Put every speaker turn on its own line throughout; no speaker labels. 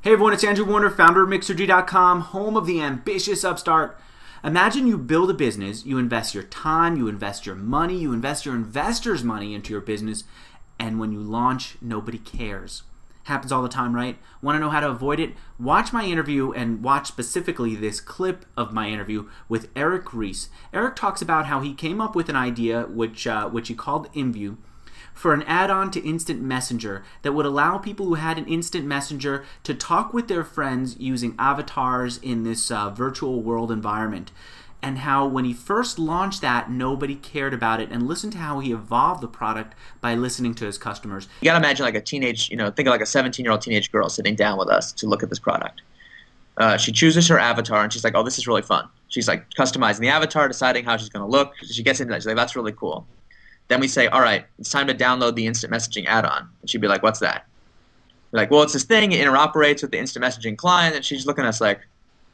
Hey everyone, it's Andrew Warner, founder of mixergy.com, home of the ambitious upstart. Imagine you build a business, you invest your time, you invest your money, you invest your investors' money into your business, and when you launch, nobody cares. Happens all the time, right? Want to know how to avoid it? Watch my interview and watch specifically this clip of my interview with Eric Ries. Eric talks about how he came up with an idea which he called InView, for an add-on to Instant Messenger that would allow people who had an Instant Messenger to talk with their friends using avatars in this virtual world environment. And how when he first launched that, nobody cared about it, and listen to how he evolved the product by listening to his customers.
You gotta imagine like a teenage, think of like a 17-year-old teenage girl sitting down with us to look at this product. She chooses her avatar and she's like, oh, this is really fun. She's like customizing the avatar, deciding how she's gonna look. She gets into that, she's like, that's really cool. Then we say, all right, it's time to download the instant messaging add-on. And she'd be like, what's that? We're like, well, it's this thing, it interoperates with the instant messaging client. And she's looking at us like,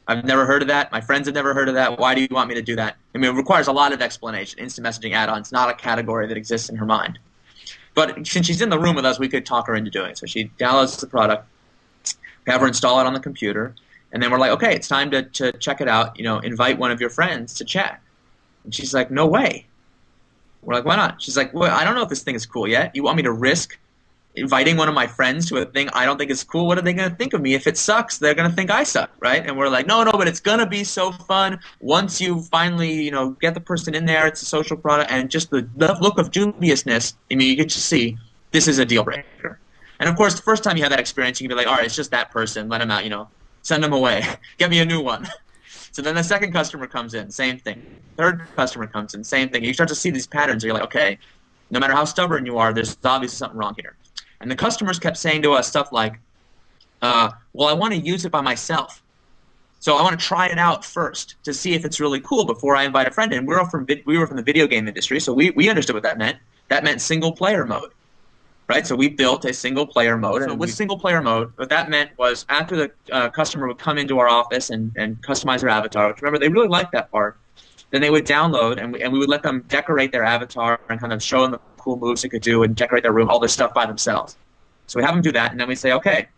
I've never heard of that. My friends have never heard of that. Why do you want me to do that? I mean, it requires a lot of explanation. Instant messaging add-on, it's not a category that exists in her mind. But since she's in the room with us, we could talk her into doing it. So she downloads the product, have her install it on the computer, and then we're like, okay, it's time to check it out. Invite one of your friends to chat. And she's like, no way. We're like, why not? She's like, well, I don't know if this thing is cool yet. You want me to risk inviting one of my friends to a thing I don't think is cool? What are they going to think of me? If it sucks, they're going to think I suck, right? And we're like, no, but it's going to be so fun. Once you finally, get the person in there, it's a social product, and just the look of dubiousness, I mean, you get to see this is a deal breaker. And of course, the first time you have that experience, you can be like, all right, it's just that person. Let him out, send him away. Get me a new one. So then the second customer comes in, same thing. Third customer comes in, same thing. You start to see these patterns. You're like, okay, no matter how stubborn you are, there's obviously something wrong here. And the customers kept saying to us stuff like, well, I want to use it by myself. So I want to try it out first to see if it's really cool before I invite a friend in. We were from the video game industry, so we understood what that meant. That meant single player mode. Right, so we built a single-player mode. So with single-player mode, what that meant was after the customer would come into our office and customize their avatar, which remember, they really liked that part, then they would download, and we would let them decorate their avatar and kind of show them the cool moves they could do and decorate their room, all this stuff by themselves. So we have them do that, and then we say, okay,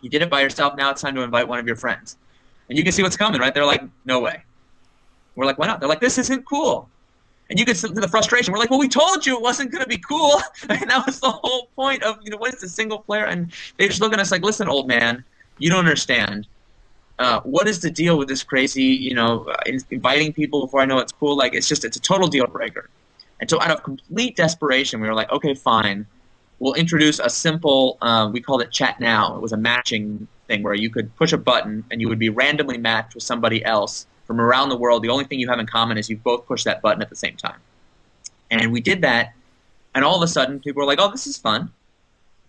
you did it by yourself, now it's time to invite one of your friends. And you can see what's coming, right? They're like, no way. We're like, why not? They're like, this isn't cool. And you get to the frustration. We're like, well, we told you it wasn't going to be cool. And that was the whole point of, what is a single player? And they just look at us like, listen, old man, you don't understand. What is the deal with this crazy, inviting people before I know it's cool? Like, it's a total deal breaker. And so out of complete desperation, we were like, okay, fine. We'll introduce a simple, we called it Chat Now. It was a matching thing where you could push a button and you would be randomly matched with somebody else from around the world. The only thing you have in common is you both push that button at the same time. And we did that, and all of a sudden, people were like, oh, this is fun.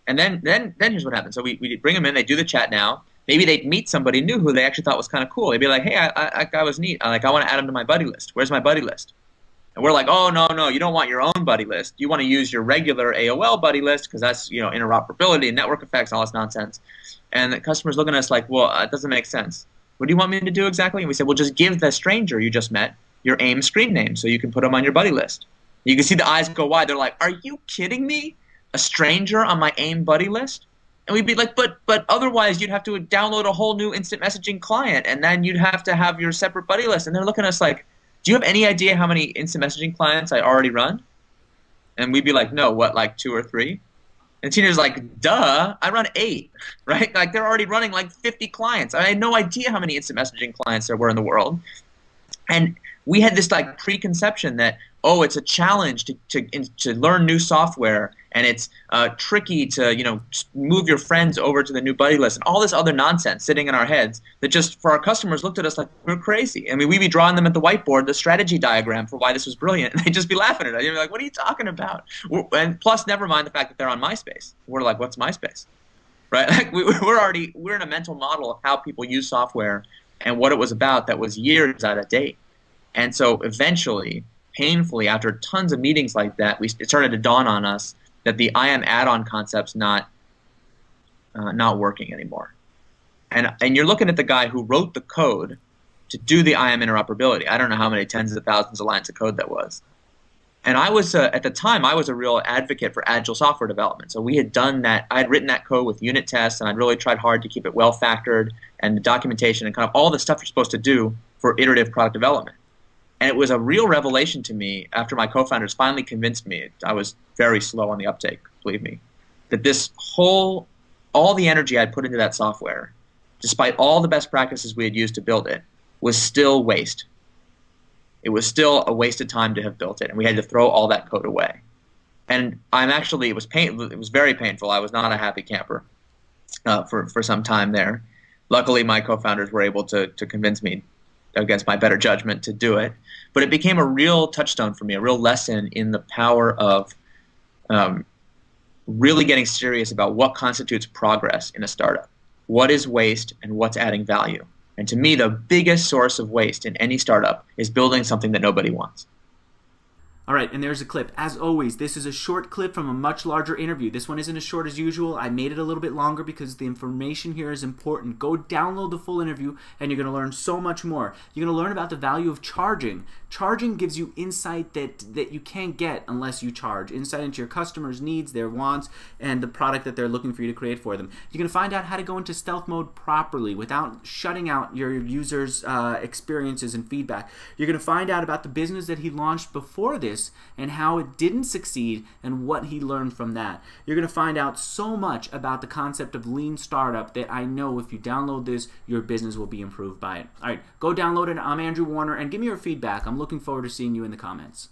And then here's what happened. So we bring them in, they do the Chat Now. Maybe they'd meet somebody new who they actually thought was kind of cool. They'd be like, hey, that guy was neat. I want to add him to my buddy list. Where's my buddy list? And we're like, oh, no, you don't want your own buddy list. You want to use your regular AOL buddy list because that's, interoperability and network effects and all this nonsense. And the customer's looking at us like, well, it doesn't make sense. What do you want me to do exactly? And we said, well, just give the stranger you just met your AIM screen name so you can put them on your buddy list. You can see the eyes go wide. They're like, are you kidding me? A stranger on my AIM buddy list? And we'd be like, but otherwise you'd have to download a whole new instant messaging client, and then you'd have to have your separate buddy list. And they're looking at us like, do you have any idea how many instant messaging clients I already run? And we'd be like, no, what, like 2 or 3? And teenagers like, duh, I run 8, right? Like they're already running like 50 clients. I had no idea how many instant messaging clients there were in the world. And we had this like preconception that, oh, it's a challenge to learn new software, and it's tricky to move your friends over to the new buddy list, and all this other nonsense sitting in our heads that just for our customers looked at us like we're crazy. I mean, we'd be drawing them at the whiteboard the strategy diagram for why this was brilliant, and they'd just be laughing at us. You'd be like, what are you talking about? And plus, never mind the fact that they're on MySpace. We're like, what's MySpace? Right? Like we're in a mental model of how people use software and what it was about that was years out of date. And so eventually, painfully, after tons of meetings like that, it started to dawn on us that the IM add-on concept's not working anymore. And you're looking at the guy who wrote the code to do the IM interoperability. I don't know how many tens of thousands of lines of code that was. And I was at the time I was a real advocate for agile software development. So we had done that. I had written that code with unit tests, and I'd really tried hard to keep it well factored and the documentation and kind of all the stuff you're supposed to do for iterative product development. And it was a real revelation to me after my co-founders finally convinced me. I was very slow on the uptake, believe me, that all the energy I'd put into that software, despite all the best practices we had used to build it, was still waste. It was still a wasted time to have built it, and we had to throw all that code away. And it was very painful. I was not a happy camper for some time there. Luckily, my co-founders were able to convince me, against my better judgment, to do it. But it became a real touchstone for me, a real lesson in the power of really getting serious about what constitutes progress in a startup. What is waste and what's adding value? And to me, the biggest source of waste in any startup is building something that nobody wants.
All right, and there's a clip. As always, this is a short clip from a much larger interview. This one isn't as short as usual. I made it a little bit longer because the information here is important. Go download the full interview, and you're going to learn so much more. You're going to learn about the value of charging. Charging gives you insight that you can't get unless you charge. Insight into your customers' needs, their wants, and the product that they're looking for you to create for them. You're going to find out how to go into stealth mode properly without shutting out your users' experiences and feedback. You're going to find out about the business that he launched before this and how it didn't succeed and what he learned from that. You're going to find out so much about the concept of lean startup that I know if you download this, your business will be improved by it. All right, go download it. I'm Andrew Warner, and give me your feedback. I'm looking forward to seeing you in the comments.